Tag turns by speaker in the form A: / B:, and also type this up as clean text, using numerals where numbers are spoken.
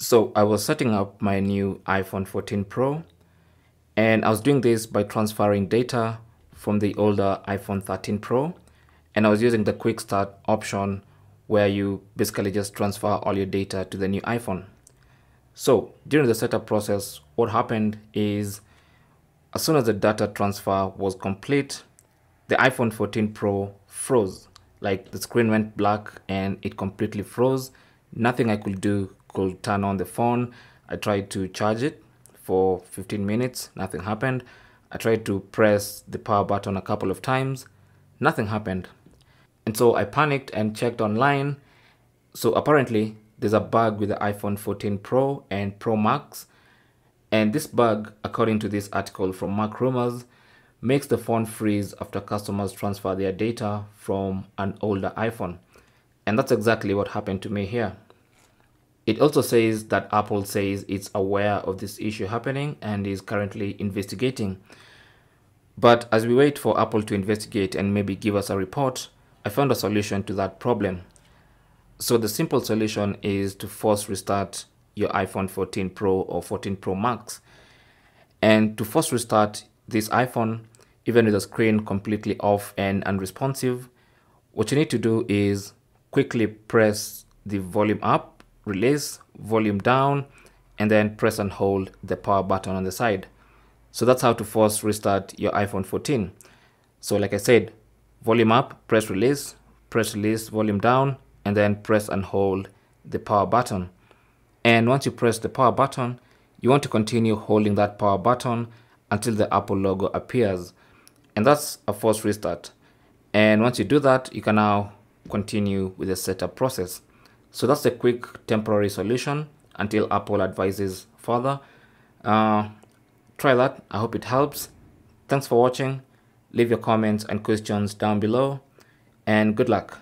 A: So I was setting up my new iPhone 14 Pro, and I was doing this by transferring data from the older iPhone 13 Pro, and I was using the quick start option where you basically just transfer all your data to the new iPhone. So during the setup process, what happened is as soon as the data transfer was complete, the iPhone 14 Pro froze. Like the screen went black and it completely froze. Nothing I could do could turn on the phone. I tried to charge it for 15 minutes, nothing happened. I tried to press the power button a couple of times, nothing happened. And so I panicked and checked online. So apparently there's a bug with the iPhone 14 Pro and Pro Max. And this bug, according to this article from Mac Rumors, makes the phone freeze after customers transfer their data from an older iPhone. And that's exactly what happened to me here. It also says that Apple says it's aware of this issue happening and is currently investigating. But as we wait for Apple to investigate and maybe give us a report, I found a solution to that problem. So the simple solution is to force restart your iPhone 14 Pro or 14 Pro Max. And to force restart this iPhone, even with the screen completely off and unresponsive, what you need to do is quickly press the volume up, release, volume down, and then press and hold the power button on the side. So that's how to force restart your iPhone 14. So like I said, volume up, press release, volume down, and then press and hold the power button. And once you press the power button, you want to continue holding that power button until the Apple logo appears. And that's a forced restart. And once you do that, you can now continue with the setup process. So that's a quick temporary solution until Apple advises further. Try that. I hope it helps. Thanks for watching. Leave your comments and questions down below, and good luck.